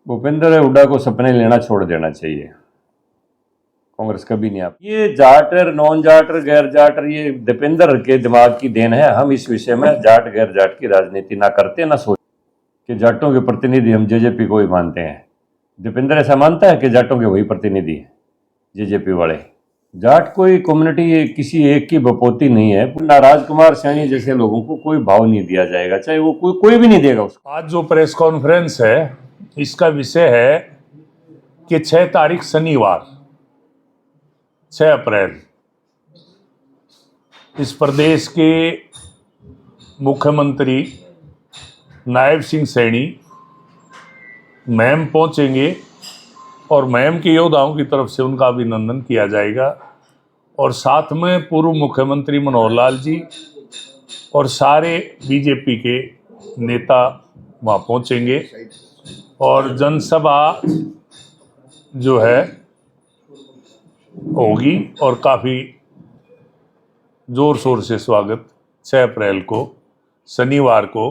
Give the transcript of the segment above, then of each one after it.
भूपेंद्र हुड्डा को सपने लेना छोड़ देना चाहिए। कांग्रेस कभी नहीं। आप ये जाटर नॉन जाटर गैर जाटर ये दीपेंद्र के दिमाग की देन है। हम इस विषय में जाट गैर जाट की राजनीति ना करते ना सोच कि जाटों के प्रतिनिधि हम जेजेपी को ही मानते हैं। दीपेंद्र ऐसा मानता है कि जाटों के वही प्रतिनिधि है जेजेपी वाले। जाट कोई कम्युनिटी किसी एक की बपोती नहीं है। राजकुमार सैनी जैसे लोगों को कोई भाव नहीं दिया जाएगा, चाहे वो कोई भी नहीं देगा उसको। आज जो प्रेस कॉन्फ्रेंस है इसका विषय है कि 6 तारीख शनिवार 6 अप्रैल इस प्रदेश के मुख्यमंत्री नायब सिंह सैनी महम पहुंचेंगे और महम के योद्धाओं की तरफ से उनका अभिनंदन किया जाएगा और साथ में पूर्व मुख्यमंत्री मनोहर लाल जी और सारे बीजेपी के नेता वहाँ पहुंचेंगे और जनसभा जो है होगी और काफ़ी ज़ोर शोर से स्वागत 6 अप्रैल को शनिवार को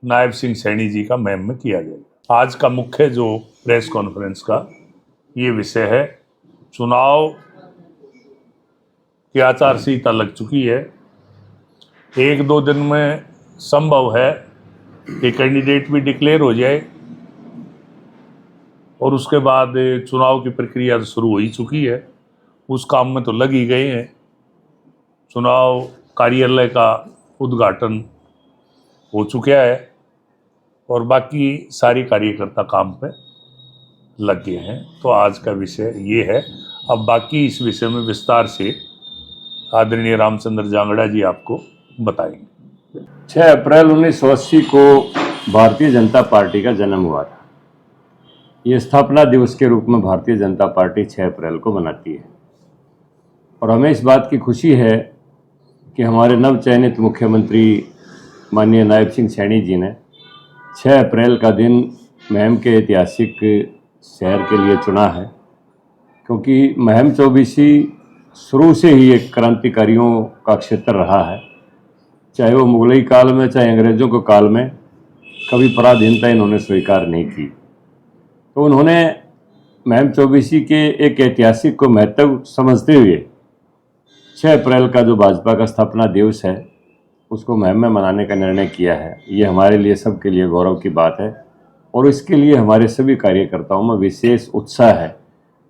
नायब सिंह सैनी जी का महम में किया जाएगा। आज का मुख्य जो प्रेस कॉन्फ्रेंस का ये विषय है, चुनाव की आचार संहिता लग चुकी है। 1-2 दिन में संभव है कि कैंडिडेट भी डिक्लेयर हो जाए और उसके बाद चुनाव की प्रक्रिया तो शुरू हो ही चुकी है। उस काम में तो लग ही गए हैं। चुनाव कार्यालय का उद्घाटन हो चुका है और बाकी सारी कार्यकर्ता काम पे लग गए हैं। तो आज का विषय ये है। अब बाकी इस विषय में विस्तार से आदरणीय रामचंद्र जांगड़ा जी आपको बताएंगे। 6 अप्रैल 1980 को भारतीय जनता पार्टी का जन्म हुआ था। ये स्थापना दिवस के रूप में भारतीय जनता पार्टी 6 अप्रैल को मनाती है और हमें इस बात की खुशी है कि हमारे नवचयनित मुख्यमंत्री माननीय नायब सिंह सैनी जी ने 6 अप्रैल का दिन महम के ऐतिहासिक शहर के लिए चुना है, क्योंकि महम चौबीसी शुरू से ही एक क्रांतिकारियों का क्षेत्र रहा है। चाहे वो मुगलई काल में चाहे अंग्रेज़ों के काल में कभी पराधीनता इन्होंने स्वीकार नहीं की। तो उन्होंने महम चौबीसी के एक ऐतिहासिक को महत्व समझते हुए 6 अप्रैल का जो भाजपा का स्थापना दिवस है उसको महम में मनाने का निर्णय किया है। ये हमारे लिए सबके लिए गौरव की बात है और इसके लिए हमारे सभी कार्यकर्ताओं में विशेष उत्साह है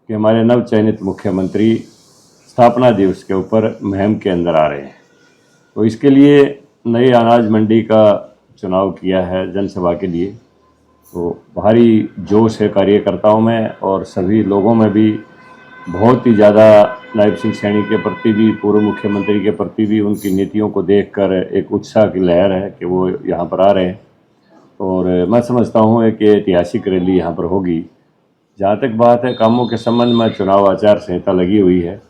कि हमारे नवचयनित मुख्यमंत्री स्थापना दिवस के ऊपर महम के अंदर आ रहे हैं। तो इसके लिए नई अनाज मंडी का चुनाव किया है जनसभा के लिए। तो भारी जोश है कार्यकर्ताओं में और सभी लोगों में भी बहुत ही ज़्यादा नायब सिंह सैनी के प्रति भी, पूर्व मुख्यमंत्री के प्रति भी उनकी नीतियों को देखकर एक उत्साह की लहर है कि वो यहाँ पर आ रहे हैं। और मैं समझता हूँ एक ऐतिहासिक रैली यहाँ पर होगी। जहाँ तक बात है कामों के संबंध में, चुनाव आचार संहिता लगी हुई है,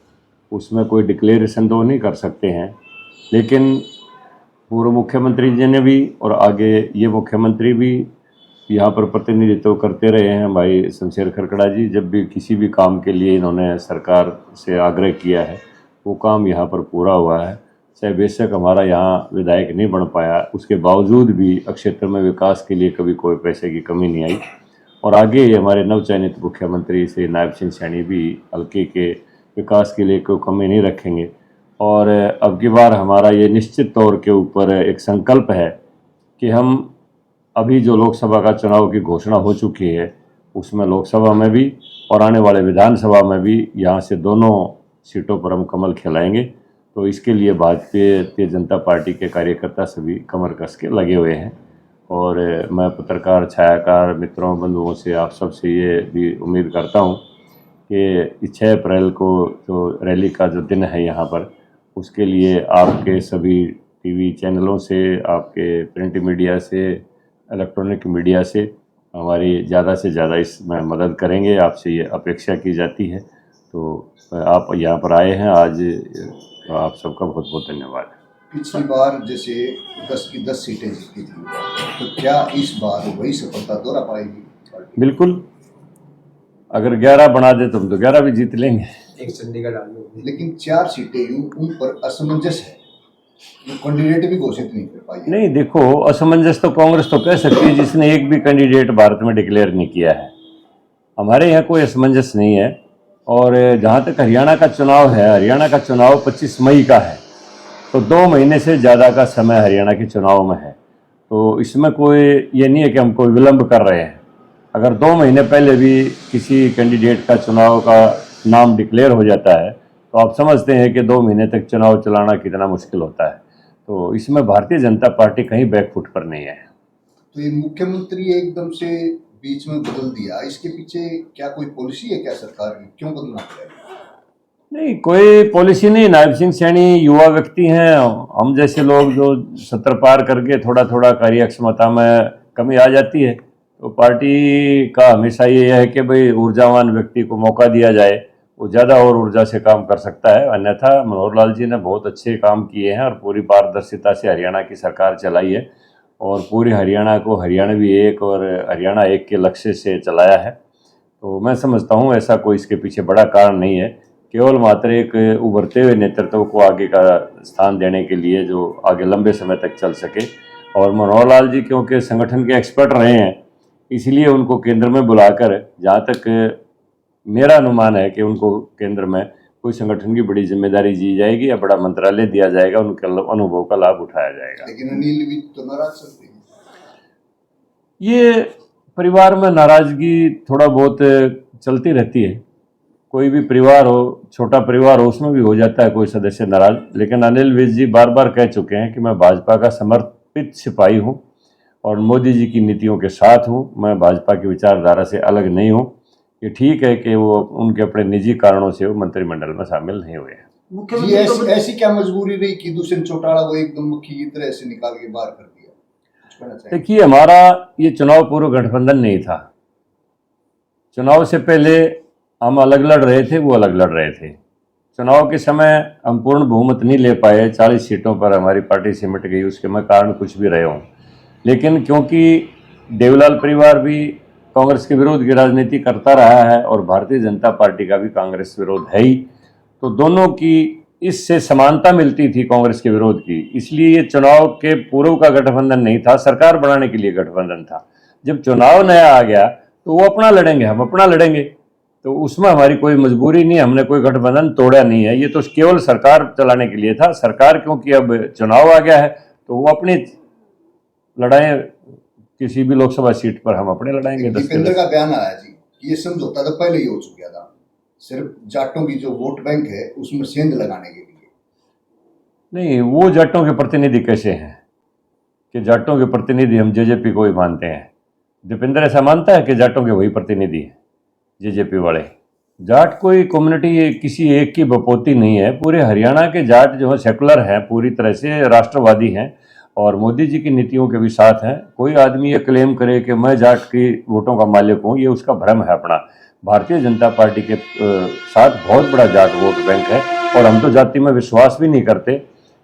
उसमें कोई डिक्लेरेशन तो नहीं कर सकते हैं, लेकिन पूर्व मुख्यमंत्री जी ने भी और आगे ये मुख्यमंत्री भी यहाँ पर प्रतिनिधित्व करते रहे हैं। भाई शमशेर खरकड़ा जी जब भी किसी भी काम के लिए इन्होंने सरकार से आग्रह किया है वो काम यहाँ पर पूरा हुआ है। चाहे बेशक हमारा यहाँ विधायक नहीं बन पाया, उसके बावजूद भी क्षेत्र में विकास के लिए कभी कोई पैसे की कमी नहीं आई। और आगे हमारे नवचयनित मुख्यमंत्री श्री नायब सिंह सैनी भी हल्के के विकास के लिए कोई कमी नहीं रखेंगे। और अब की बार हमारा ये निश्चित तौर के ऊपर एक संकल्प है कि हम अभी जो लोकसभा का चुनाव की घोषणा हो चुकी है उसमें लोकसभा में भी और आने वाले विधानसभा में भी यहाँ से दोनों सीटों पर हम कमल खिलाएंगे। तो इसके लिए भारतीय जनता पार्टी के कार्यकर्ता सभी कमर कस के लगे हुए हैं। और मैं पत्रकार छायाकार मित्रों बंधुओं से आप सबसे ये भी उम्मीद करता हूँ कि 6 अप्रैल को जो रैली का जो दिन है यहाँ पर, उसके लिए आपके सभी टीवी चैनलों से, आपके प्रिंट मीडिया से, इलेक्ट्रॉनिक मीडिया से हमारी ज़्यादा से ज़्यादा इसमें मदद करेंगे। आपसे ये अपेक्षा की जाती है। तो आप यहाँ पर आए हैं आज, तो आप सबका बहुत बहुत धन्यवाद। पिछली बार जैसे 10 की 10 सीटें जीती थी, तो क्या इस बार वही सफलता दोहरा पाएगी? बिल्कुल, अगर 11 बना दे तो हम तो 11 भी जीत लेंगे। एक चंडीगढ़ डाल दो। लेकिन 4 सीटें उन पर असमंजस है, कैंडिडेट भी घोषित नहीं कर पाई। नहीं, देखो असमंजस तो कांग्रेस तो कह सकती है जिसने एक भी कैंडिडेट भारत में डिक्लेयर नहीं किया है। हमारे यहाँ कोई असमंजस नहीं है। और जहाँ तक हरियाणा का चुनाव है, हरियाणा का चुनाव 25 मई का है, तो 2 महीने से ज़्यादा का समय हरियाणा के चुनाव में है। तो इसमें कोई ये नहीं है कि हम कोई विलम्ब कर रहे हैं। अगर 2 महीने पहले भी किसी कैंडिडेट का चुनाव का नाम डिक्लेयर हो जाता है तो आप समझते हैं कि 2 महीने तक चुनाव चलाना कितना मुश्किल होता है। तो इसमें भारतीय जनता पार्टी कहीं बैकफुट पर नहीं है। तो ये मुख्यमंत्री एकदम से बीच में बदल दिया, इसके पीछे क्या कोई पॉलिसी है क्या सरकार की, क्यों बदलना पड़ेगा? नहीं, कोई पॉलिसी नहीं। नायब सिंह सैनी युवा व्यक्ति हैं। हम जैसे लोग जो 70 पार करके थोड़ा थोड़ा कार्यक्षमता में कमी आ जाती है, तो पार्टी का हमेशा ये है कि भाई ऊर्जावान व्यक्ति को मौका दिया जाए, वो ज़्यादा और ऊर्जा से काम कर सकता है। अन्यथा मनोहर लाल जी ने बहुत अच्छे काम किए हैं और पूरी पारदर्शिता से हरियाणा की सरकार चलाई है और पूरे हरियाणा को हरियाणवी एक और हरियाणा एक के लक्ष्य से चलाया है। तो मैं समझता हूँ ऐसा कोई इसके पीछे बड़ा कारण नहीं है, केवल मात्र एक उभरते हुए नेतृत्व को आगे का स्थान देने के लिए जो आगे लंबे समय तक चल सके। और मनोहर लाल जी क्योंकि संगठन के एक्सपर्ट रहे हैं, इसलिए उनको केंद्र में बुलाकर, जहाँ तक मेरा अनुमान है कि उनको केंद्र में कोई संगठन की बड़ी जिम्मेदारी दी जाएगी या बड़ा मंत्रालय दिया जाएगा, उनके अनुभव का लाभ उठाया जाएगा। लेकिन अनिल भी तो नाराज चलते हैं। ये परिवार में नाराजगी थोड़ा बहुत चलती रहती है। कोई भी परिवार हो, छोटा परिवार हो, उसमें भी हो जाता है कोई सदस्य नाराज। लेकिन अनिल विज जी बार बार कह चुके हैं कि मैं भाजपा का समर्पित सिपाही हूँ और मोदी जी की नीतियों के साथ हूँ, मैं भाजपा की विचारधारा से अलग नहीं हूँ। ये ठीक है कि वो उनके अपने निजी कारणों से वो मंत्रिमंडल में शामिल नहीं हुए हैं। जी, ऐसी क्या मजबूरी रही कि दुष्यंत चौटाला को एकदम मुखी की तरह से निकाल के बाहर कर दिया? कुछ कहना चाहिए? देखिए, हमारा ये चुनाव पूर्व गठबंधन नहीं था। चुनाव से पहले हम अलग लड़ रहे थे, वो अलग लड़ रहे थे। चुनाव के समय हम पूर्ण बहुमत नहीं ले पाए, 40 सीटों पर हमारी पार्टी सिमट गई। उसके मैं कारण कुछ भी रहे हों, लेकिन क्योंकि देवलाल परिवार भी कांग्रेस के विरोध की राजनीति करता रहा है और भारतीय जनता पार्टी का भी कांग्रेस विरोध है ही, तो दोनों की इससे समानता मिलती थी कांग्रेस के विरोध की। इसलिए ये चुनाव के पूर्व का गठबंधन नहीं था, सरकार बनाने के लिए गठबंधन था। जब चुनाव नया आ गया तो वो अपना लड़ेंगे, हम अपना लड़ेंगे, तो उसमें हमारी कोई मजबूरी नहीं, हमने कोई गठबंधन तोड़ा नहीं है। ये तो केवल सरकार चलाने के लिए था। सरकार क्योंकि अब चुनाव आ गया है तो वो अपनी लड़ाई किसी भी लोकसभा सीट पर हम अपने लड़ाएंगे। दीपेंद्र का बयान आया जी कि ये समझौता तो पहले ही हो चुका था, सिर्फ जाटों की जो वोट बैंक है उसमें सेंध लगाने के लिए। नहीं, वो जाटों के प्रतिनिधि कैसे हैं कि जाटों के प्रतिनिधि हम जेजेपी को ही मानते हैं? दीपेंद्र ऐसा मानता है कि जाटों के वही प्रतिनिधि हैं जेजेपी वाले? जाट कोई कम्युनिटी किसी एक की बपोती नहीं है। पूरे हरियाणा के जाट जो है सेकुलर हैं, पूरी तरह से राष्ट्रवादी हैं और मोदी जी की नीतियों के भी साथ हैं। कोई आदमी ये क्लेम करे कि मैं जाट की वोटों का मालिक हूँ, ये उसका भ्रम है अपना। भारतीय जनता पार्टी के साथ बहुत बड़ा जाट वोट बैंक है और हम तो जाति में विश्वास भी नहीं करते।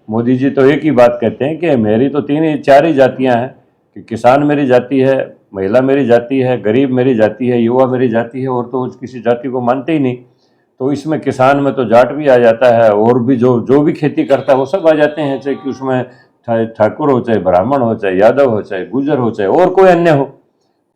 मोदी जी तो एक ही बात कहते हैं कि मेरी तो 3-4 ही जातियाँ हैं, कि किसान मेरी जाति है, महिला मेरी जाति है, गरीब मेरी जाति है, युवा मेरी जाति है, और तो किसी जाति को मानते ही नहीं। तो इसमें किसान में तो जाट भी आ जाता है और भी जो भी खेती करता है वो सब आ जाते हैं, चाहे कि उसमें ठाकुर हो, चाहे ब्राह्मण हो, चाहे यादव हो, चाहे गुजर हो, चाहे और कोई अन्य हो।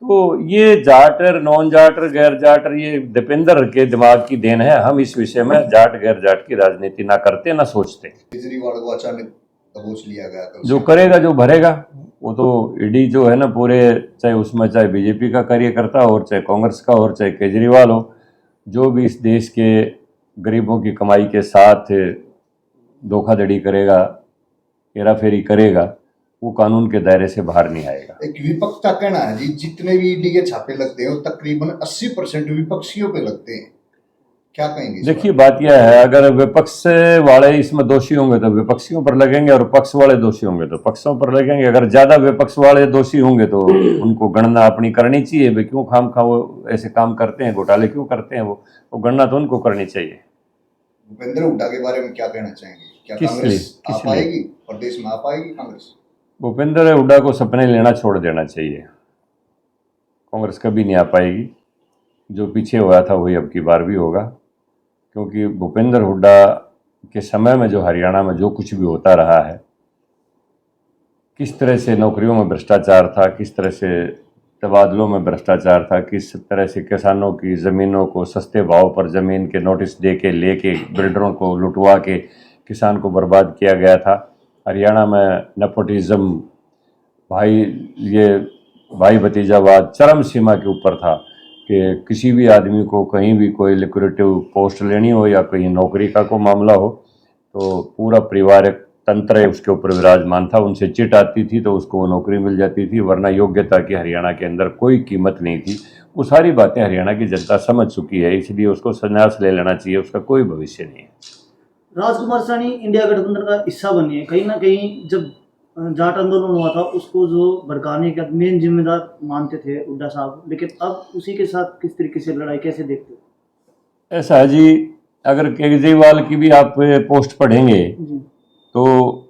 तो ये जाटर, नॉन जाटर, गैर जाटर, ये दीपेंद्र के दिमाग की देन है। हम इस विषय में जाट गैर जाट की राजनीति ना करते ना सोचते। केजरीवाल को अचानक दबोच लिया गया, जो करेगा, जो भरेगा, वो तो ईडी जो है ना पूरे, चाहे उसमें चाहे बीजेपी का कार्यकर्ता हो, चाहे कांग्रेस का हो, चाहे केजरीवाल हो, जो भी इस देश के गरीबों की कमाई के साथ धोखाधड़ी करेगा, हेराफेरी करेगा, वो कानून के दायरे से बाहर नहीं आएगा। एक विपक्ष का कहना है जी, जितने भी ईडी के छापे लगते हैं वो तकरीबन 80% विपक्षियों पे लगते हैं, क्या कहेंगे? देखिए, बात यह है, अगर विपक्ष वाले इसमें दोषी होंगे तो विपक्षियों पर लगेंगे और पक्ष वाले दोषी होंगे तो पक्षों पर लगेंगे। अगर ज्यादा विपक्ष वाले दोषी होंगे तो उनको गणना अपनी करनी चाहिए, वे क्यों खामखा वो ऐसे काम करते हैं, घोटाले क्यों करते हैं, वो गणना तो उनको करनी चाहिए। भूपेंद्र हुड्डा के बारे में क्या कहना चाहेंगे? क्या कांग्रेस आ पाएगी, प्रदेश में आ पाएगी कांग्रेस? भूपेंद्र हुड्डा को सपने लेना छोड़ देना चाहिए। कांग्रेस कभी नहीं आ पाएगी। जो पीछे हुआ था वही अब की बार भी होगा, क्योंकि भूपेंद्र हुड्डा के समय में जो हरियाणा में जो कुछ भी होता रहा है, किस तरह से नौकरियों में भ्रष्टाचार था, किस तरह से तबादलों में भ्रष्टाचार था, किस तरह से किसानों की ज़मीनों को सस्ते भाव पर ज़मीन के नोटिस दे के लेके बिल्डरों को लुटवा के किसान को बर्बाद किया गया था। हरियाणा में नेपोटिज्म, भाई भतीजावाद चरम सीमा के ऊपर था कि किसी भी आदमी को कहीं भी कोई लिक्विडेटिव पोस्ट लेनी हो या कहीं नौकरी का कोई मामला हो तो पूरा पारिवारिक तंत्र उसके ऊपर विराजमान था। उनसे चिट आती थी तो उसको वो नौकरी मिल जाती थी, वरना योग्यता की हरियाणा के अंदर कोई कीमत नहीं थी। वो सारी बातें हरियाणा की जनता समझ चुकी है, इसलिए उसको संन्यास ले लेना चाहिए, उसका कोई भविष्य नहीं है। राजकुमार सैनी इंडिया गठबंधन का हिस्सा बनी है, कहीं ना कहीं जब जाट आंदोलन हुआ था उसको जो भड़काने का मेन जिम्मेदार मानते थे हुड्डा साहब, लेकिन अब उसी के साथ किस तरीके से लड़ाई कैसे देखते हो? ऐसा है जी, अगर केजरीवाल की भी आप पोस्ट पढ़ेंगे जी। तो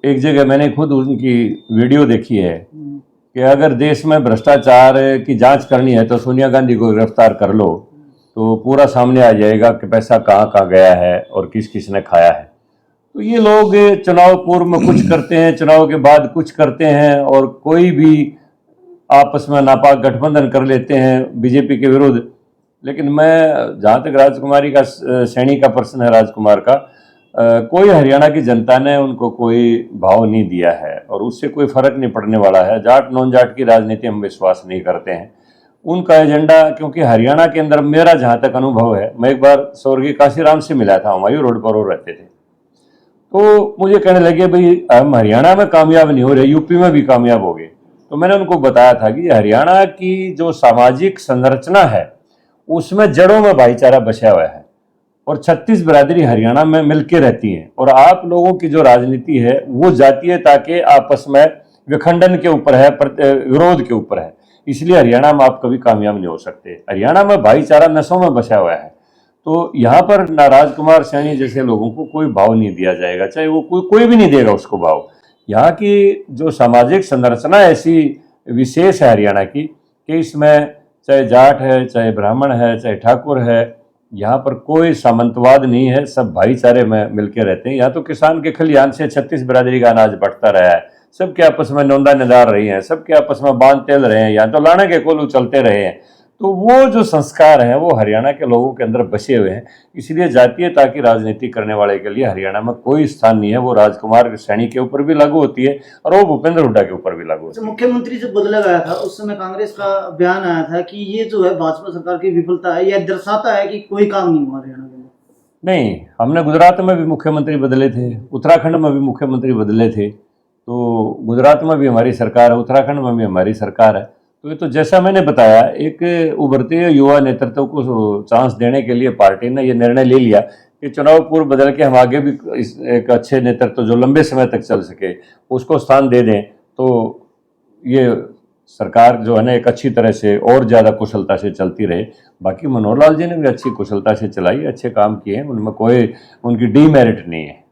एक जगह मैंने खुद उनकी वीडियो देखी है कि अगर देश में भ्रष्टाचार की जांच करनी है तो सोनिया गांधी को गिरफ्तार कर लो तो पूरा सामने आ जाएगा कि पैसा कहाँ कहाँ गया है और किस किस ने खाया है। तो ये लोग चुनाव पूर्व में कुछ करते हैं, चुनाव के बाद कुछ करते हैं और कोई भी आपस में नापाक गठबंधन कर लेते हैं बीजेपी के विरुद्ध। लेकिन मैं जहाँ तक राजकुमारी का सैनी का प्रश्न है, राजकुमार का, कोई हरियाणा की जनता ने उनको कोई भाव नहीं दिया है और उससे कोई फर्क नहीं पड़ने वाला है। जाट नॉन जाट की राजनीति हम विश्वास नहीं करते हैं। उनका एजेंडा, क्योंकि हरियाणा के अंदर मेरा जहाँ तक अनुभव है, मैं एक बार स्वर्गीय काशीराम से मिला था, हुमायूं रोड पर वो रहते थे, तो मुझे कहने लगे भाई हम हरियाणा में कामयाब नहीं हो रहे, यूपी में भी कामयाब हो गए। तो मैंने उनको बताया था कि हरियाणा की जो सामाजिक संरचना है उसमें जड़ों में भाईचारा बसा हुआ है और 36 बिरादरी हरियाणा में मिलके रहती हैं और आप लोगों की जो राजनीति है वो जातीयता के आपस में विखंडन के ऊपर है, विरोध के ऊपर है। इसलिए हरियाणा में आप कभी कामयाब नहीं हो सकते। हरियाणा में भाईचारा नसों में बसा हुआ है। तो यहाँ पर ना राजकुमार सैनी जैसे लोगों को कोई भाव नहीं दिया जाएगा, चाहे वो कोई भी नहीं देगा उसको भाव। यहाँ की जो सामाजिक संरचना ऐसी विशेष है हरियाणा की कि इसमें चाहे जाट है, चाहे ब्राह्मण है, चाहे ठाकुर है, यहाँ पर कोई सामंतवाद नहीं है, सब भाईचारे में मिलकर रहते हैं। यहाँ तो किसान के खलिहान से 36 बिरादरी का अनाज बढ़ता रहा है, सबके आपस में नौंदा निदार रही हैं, सबके आपस में बांध तेल रहे हैं, यहाँ तो लाने के कोलू चलते रहे हैं। तो वो जो संस्कार हैं वो हरियाणा के लोगों के अंदर बसे हुए हैं। इसलिए जातीयता की राजनीति करने वाले के लिए हरियाणा में कोई स्थान नहीं है। वो राजकुमार सैनी के ऊपर भी लागू होती है और वो भूपेंद्र हुड्डा के ऊपर भी लागू होती है। मुख्यमंत्री जब बदला गया था उस समय कांग्रेस का बयान आया था कि ये जो है भाजपा सरकार की विफलता है, यह दर्शाता है कि कोई काम नहीं हुआ हरियाणा के अंदर। नहीं, हमने गुजरात में भी मुख्यमंत्री बदले थे, उत्तराखंड में भी मुख्यमंत्री बदले थे। तो गुजरात में भी हमारी सरकार है, उत्तराखंड में भी हमारी सरकार है। तो ये तो जैसा मैंने बताया, एक उभरते युवा नेतृत्व को चांस देने के लिए पार्टी ने ये निर्णय ले लिया कि चुनाव पूर्व बदल के हम आगे भी एक अच्छे नेतृत्व जो लंबे समय तक चल सके उसको स्थान दे दें। तो ये सरकार जो है ना एक अच्छी तरह से और ज़्यादा कुशलता से चलती रहे। बाकी मनोहर लाल जी ने भी अच्छी कुशलता से चलाई, अच्छे काम किए हैं, उनमें कोई उनकी डीमेरिट नहीं है।